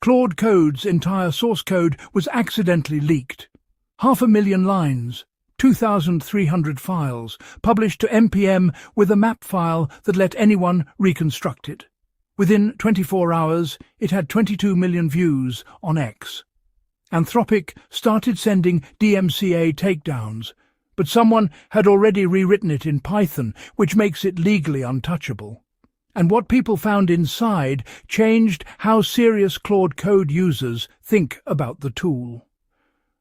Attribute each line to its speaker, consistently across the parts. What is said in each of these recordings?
Speaker 1: Claude Code's entire source code was accidentally leaked. 500,000 lines, 2,300 files, published to NPM with a map file that let anyone reconstruct it. Within 24 hours, it had 22 million views on X. Anthropic started sending DMCA takedowns, but someone had already rewritten it in Python, which makes it legally untouchable. And what people found inside changed how serious Claude Code users think about the tool.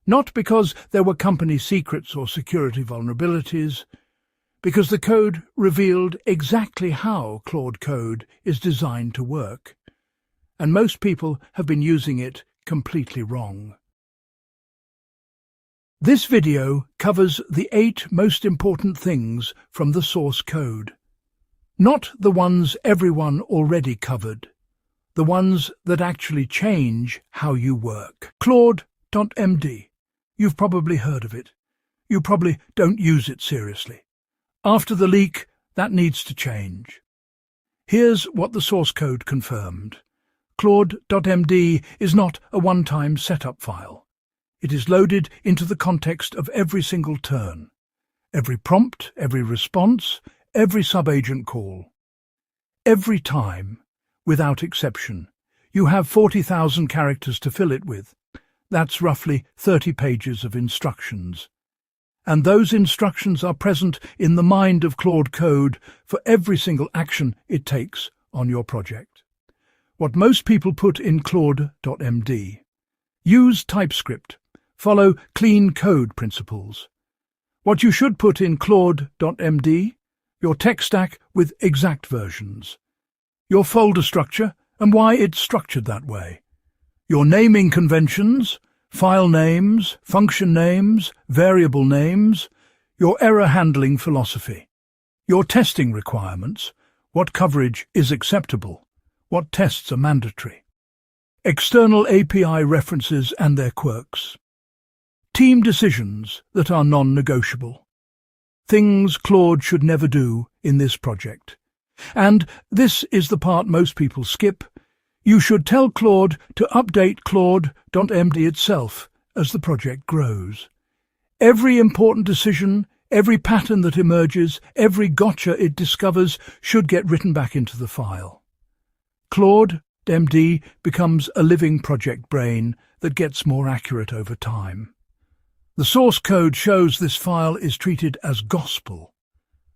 Speaker 1: Not because there were company secrets or security vulnerabilities, because the code revealed exactly how Claude Code is designed to work. And most people have been using it completely wrong. This video covers the 8 most important things from the source code. Not the ones everyone already covered, the ones that actually change how you work. CLAUDE.md. You've probably heard of it. You probably don't use it seriously. After the leak, that needs to change. Here's what the source code confirmed. CLAUDE.md is not a one-time setup file. It is loaded into the context of every single turn, every prompt, every response, every subagent call. Every time, without exception, you have 40,000 characters to fill it with. That's roughly 30 pages of instructions. And those instructions are present in the mind of Claude Code for every single action it takes on your project. What most people put in Claude.md: use TypeScript, follow clean code principles. What you should put in Claude.md: your tech stack with exact versions, your folder structure and why it's structured that way, your naming conventions, file names, function names, variable names, your error handling philosophy, your testing requirements, what coverage is acceptable, what tests are mandatory, external API references and their quirks, team decisions that are non-negotiable, things Claude should never do in this project. And this is the part most people skip. You should tell Claude to update Claude.md itself as the project grows. Every important decision, every pattern that emerges, every gotcha it discovers should get written back into the file. Claude.md becomes a living project brain that gets more accurate over time. The source code shows this file is treated as gospel,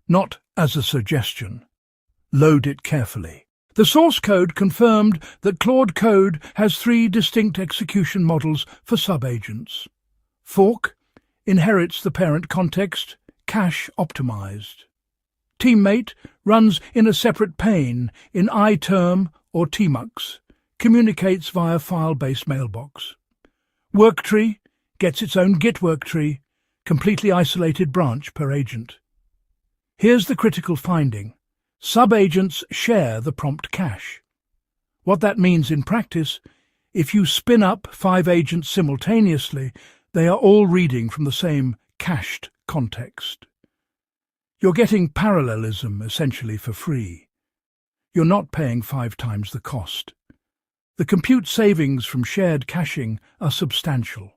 Speaker 1: not as a suggestion. Load it carefully. The source code confirmed that Claude Code has 3 distinct execution models for subagents. Fork inherits the parent context, cache optimized. Teammate runs in a separate pane in iTerm or tmux, communicates via file-based mailbox. Worktree gets its own Git worktree, completely isolated branch per agent. Here's the critical finding. Subagents share the prompt cache. What that means in practice: if you spin up 5 agents simultaneously, they are all reading from the same cached context. You're getting parallelism essentially for free. You're not paying 5 times the cost. The compute savings from shared caching are substantial.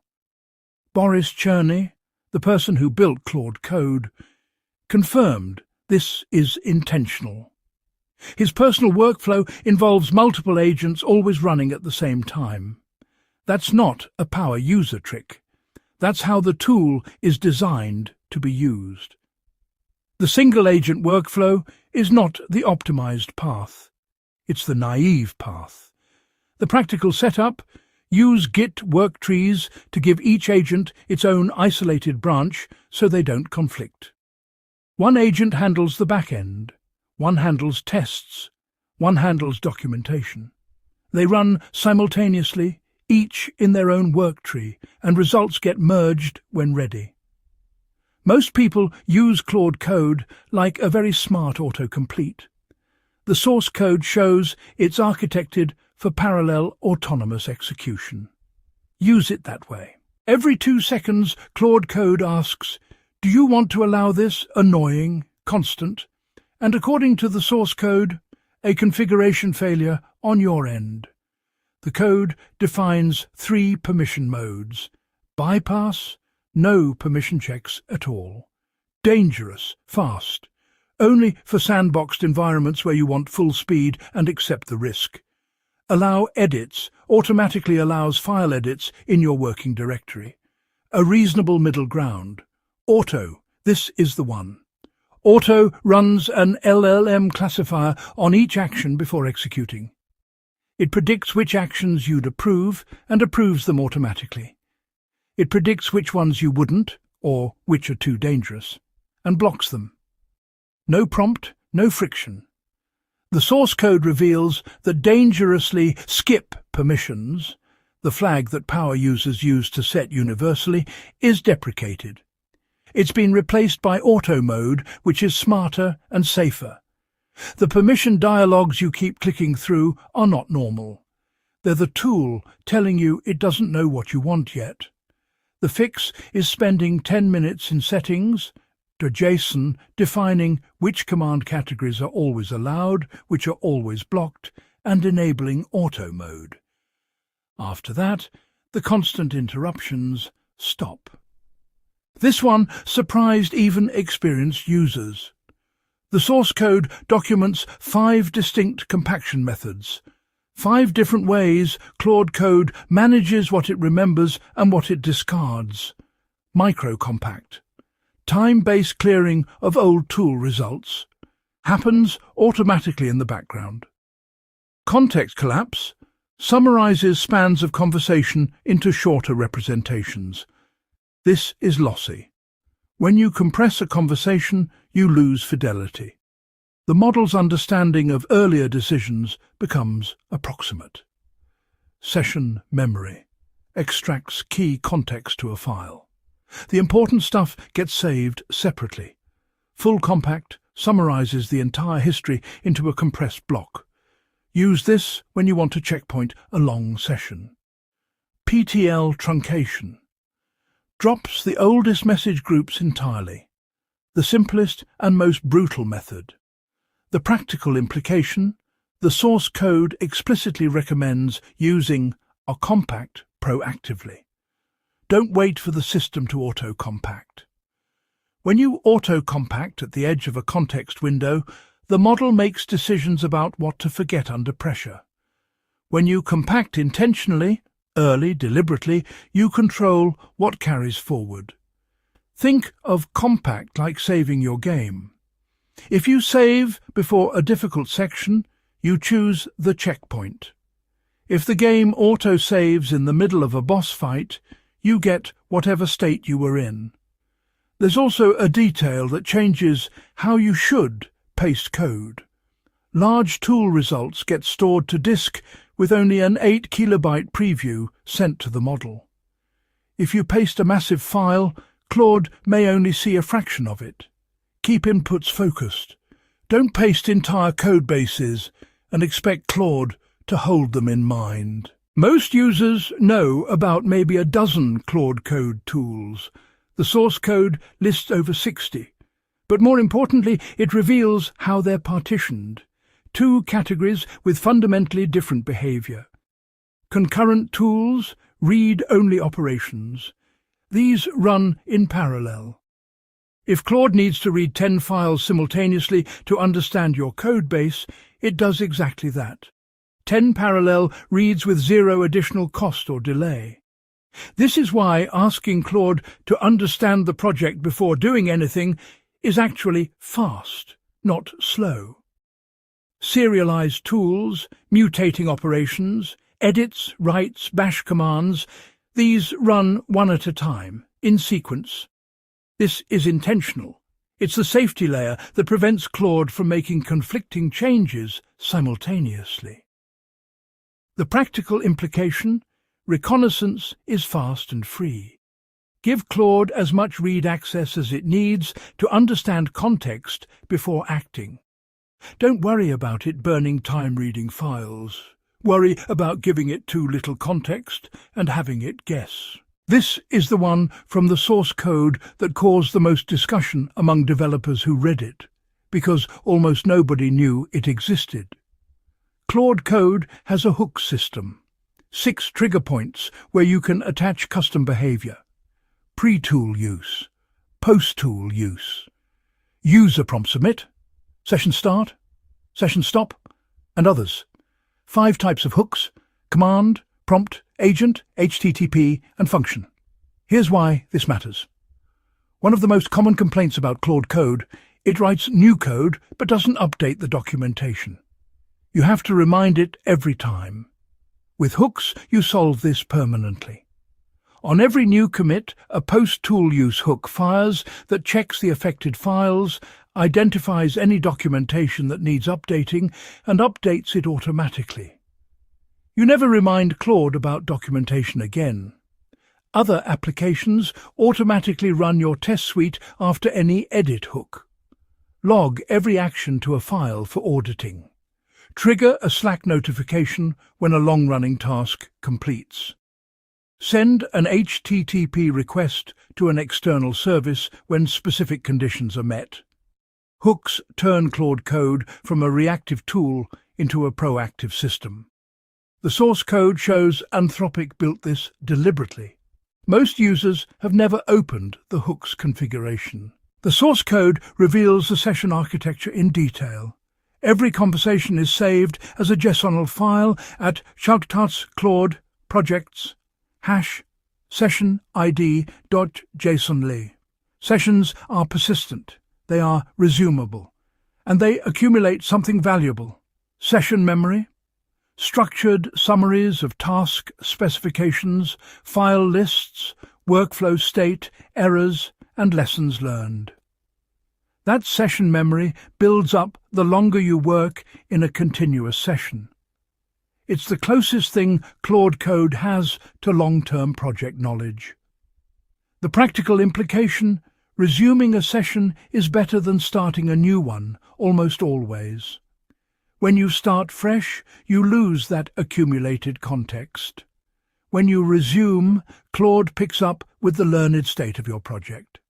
Speaker 1: Boris Cherny, the person who built Claude Code, confirmed this is intentional. His personal workflow involves multiple agents always running at the same time. That's not a power user trick. That's how the tool is designed to be used. The single-agent workflow is not the optimized path. It's the naive path. The practical setup: use Git worktrees to give each agent its own isolated branch so they don't conflict. One agent handles the back end, one handles tests, one handles documentation. They run simultaneously, each in their own worktree, and results get merged when ready. Most people use Claude Code like a very smart autocomplete. The source code shows it's architected for parallel autonomous execution. Use it that way. Every 2 seconds, Claude Code asks, do you want to allow this annoying, constant, and according to the source code, a configuration failure on your end? The code defines 3 permission modes: bypass, no permission checks at all; dangerous, fast, only for sandboxed environments where you want full speed and accept the risk; allow edits, automatically allows file edits in your working directory; a reasonable middle ground; auto, this is the one. Auto runs an LLM classifier on each action before executing. It predicts which actions you'd approve and approves them automatically. It predicts which ones you wouldn't, or which are too dangerous, and blocks them. No prompt, no friction. The source code reveals that dangerously skip permissions, the flag that power users use to set universally, is deprecated. It's been replaced by auto mode, which is smarter and safer. The permission dialogues you keep clicking through are not normal. They're the tool telling you it doesn't know what you want yet. The fix is spending 10 minutes in settings, JSON defining which command categories are always allowed, which are always blocked, and enabling auto mode. After that, the constant interruptions stop. This one surprised even experienced users. The source code documents 5 distinct compaction methods, 5 different ways Claude Code manages what it remembers and what it discards. Micro-compact, time-based clearing of old tool results, happens automatically in the background. Context collapse summarizes spans of conversation into shorter representations. This is lossy. When you compress a conversation, you lose fidelity. The model's understanding of earlier decisions becomes approximate. Session memory extracts key context to a file. The important stuff gets saved separately. Full compact summarizes the entire history into a compressed block. Use this when you want to checkpoint a long session. PTL truncation drops the oldest message groups entirely, the simplest and most brutal method. The practical implication: the source code explicitly recommends using a compact proactively. Don't wait for the system to auto-compact. When you auto-compact at the edge of a context window, the model makes decisions about what to forget under pressure. When you compact intentionally, early, deliberately, you control what carries forward. Think of compact like saving your game. If you save before a difficult section, you choose the checkpoint. If the game auto-saves in the middle of a boss fight, you get whatever state you were in. There's also a detail that changes how you should paste code. Large tool results get stored to disk with only an 8 kilobyte preview sent to the model. If you paste a massive file, Claude may only see a fraction of it. Keep inputs focused. Don't paste entire code bases and expect Claude to hold them in mind. Most users know about maybe a dozen Claude Code tools. The source code lists over 60. But more importantly, it reveals how they're partitioned. 2 categories with fundamentally different behavior. Concurrent tools, read-only operations. These run in parallel. If Claude needs to read 10 files simultaneously to understand your code base, it does exactly that. 10 parallel reads with 0 additional cost or delay. This is why asking Claude to understand the project before doing anything is actually fast, not slow. Serialized tools, mutating operations, edits, writes, bash commands, these run one at a time, in sequence. This is intentional. It's the safety layer that prevents Claude from making conflicting changes simultaneously. The practical implication: reconnaissance is fast and free. Give Claude as much read access as it needs to understand context before acting. Don't worry about it burning time reading files. Worry about giving it too little context and having it guess. This is the one from the source code that caused the most discussion among developers who read it, because almost nobody knew it existed. Claude Code has a hook system. 6 trigger points where you can attach custom behavior. Pre-tool use, post-tool use, user prompt submit, session start, session stop, and others. 5 types of hooks: command, prompt, agent, HTTP, and function. Here's why this matters. One of the most common complaints about Claude Code: it writes new code but doesn't update the documentation. You have to remind it every time. With hooks, you solve this permanently. On every new commit, a post-tool use hook fires that checks the affected files, identifies any documentation that needs updating, and updates it automatically. You never remind Claude about documentation again. Other applications automatically run your test suite after any edit hook. Log every action to a file for auditing. Trigger a Slack notification when a long-running task completes. Send an HTTP request to an external service when specific conditions are met. Hooks turn Claude Code from a reactive tool into a proactive system. The source code shows Anthropic built this deliberately. Most users have never opened the hooks configuration. The source code reveals the session architecture in detail. Every conversation is saved as a JSON file at Claude projects #session id.jsonly. Sessions are persistent, they are resumable, and they accumulate something valuable: session memory, structured summaries of task specifications, file lists, workflow state, errors, and lessons learned. That session memory builds up the longer you work in a continuous session. It's the closest thing Claude Code has to long-term project knowledge. The practical implication: resuming a session is better than starting a new one, almost always. When you start fresh, you lose that accumulated context. When you resume, Claude picks up with the learned state of your project.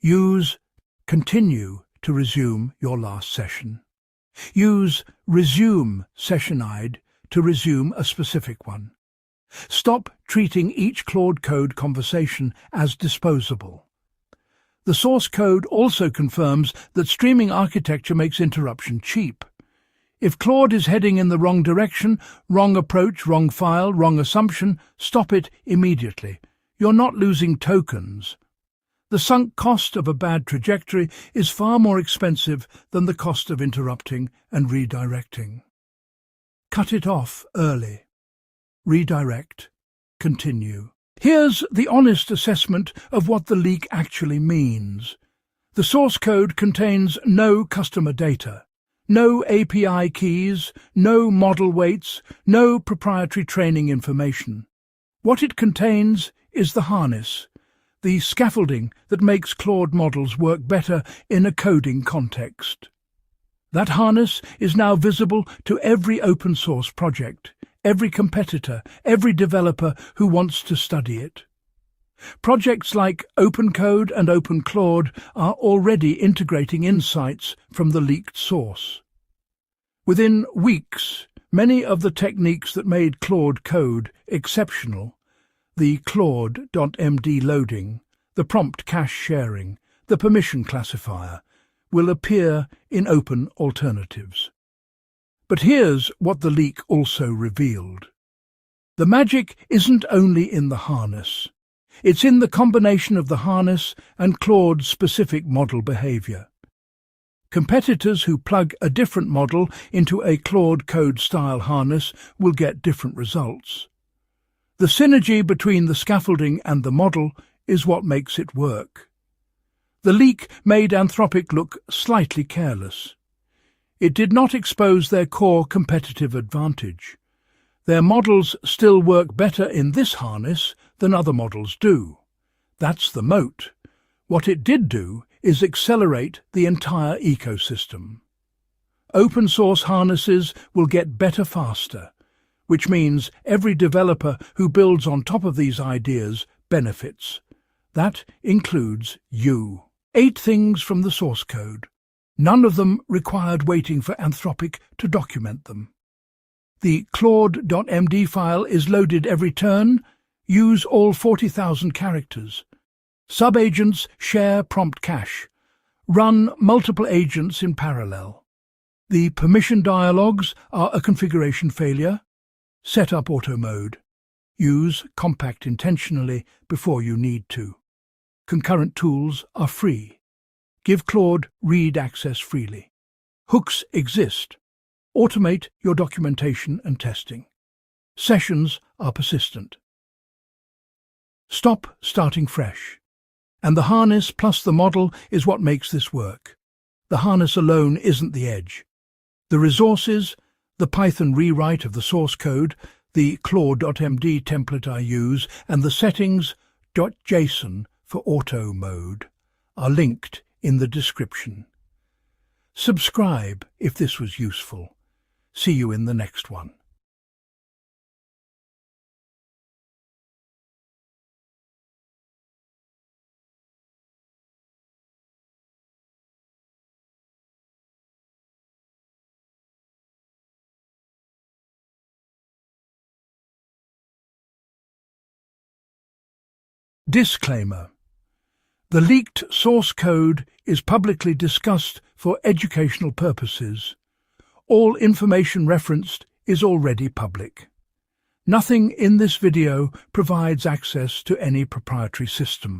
Speaker 1: Use continue to resume your last session. Use resume session id to resume a specific one. Stop treating each Claude Code conversation as disposable. The source code also confirms that streaming architecture makes interruption cheap. If Claude is heading in the wrong direction, wrong approach, wrong file, wrong assumption, stop it immediately. You're not losing tokens. The sunk cost of a bad trajectory is far more expensive than the cost of interrupting and redirecting. Cut it off early. Redirect. Continue. Here's the honest assessment of what the leak actually means. The source code contains no customer data, no API keys, no model weights, no proprietary training information. What it contains is the harness, the scaffolding that makes Claude models work better in a coding context. That harness is now visible to every open-source project, every competitor, every developer who wants to study it. Projects like Open Code and Open Claude are already integrating insights from the leaked source. Within weeks, many of the techniques that made Claude Code exceptional, the Claude.md loading, the prompt cache sharing, the permission classifier, will appear in open alternatives. But here's what the leak also revealed. The magic isn't only in the harness. It's in the combination of the harness and Claude's specific model behavior. Competitors who plug a different model into a Claude Code-style harness will get different results. The synergy between the scaffolding and the model is what makes it work. The leak made Anthropic look slightly careless. It did not expose their core competitive advantage. Their models still work better in this harness than other models do. That's the moat. What it did do is accelerate the entire ecosystem. Open source harnesses will get better faster, which means every developer who builds on top of these ideas benefits. That includes you. 8 things from the source code. None of them required waiting for Anthropic to document them. The Claude.md file is loaded every turn. Use all 40,000 characters. Subagents share prompt cache. Run multiple agents in parallel. The permission dialogues are a configuration failure. Set up auto mode. Use compact intentionally before you need to. Concurrent tools are free. Give Claude read access freely. Hooks exist. Automate your documentation and testing. Sessions are persistent. Stop starting fresh. And the harness plus the model is what makes this work. The harness alone isn't the edge. The resources, the Python rewrite of the source code, the Claude.md template I use, and the settings.json for auto mode are linked in the description. Subscribe if this was useful. See you in the next one. Disclaimer. The leaked source code is publicly discussed for educational purposes. All information referenced is already public. Nothing in this video provides access to any proprietary system.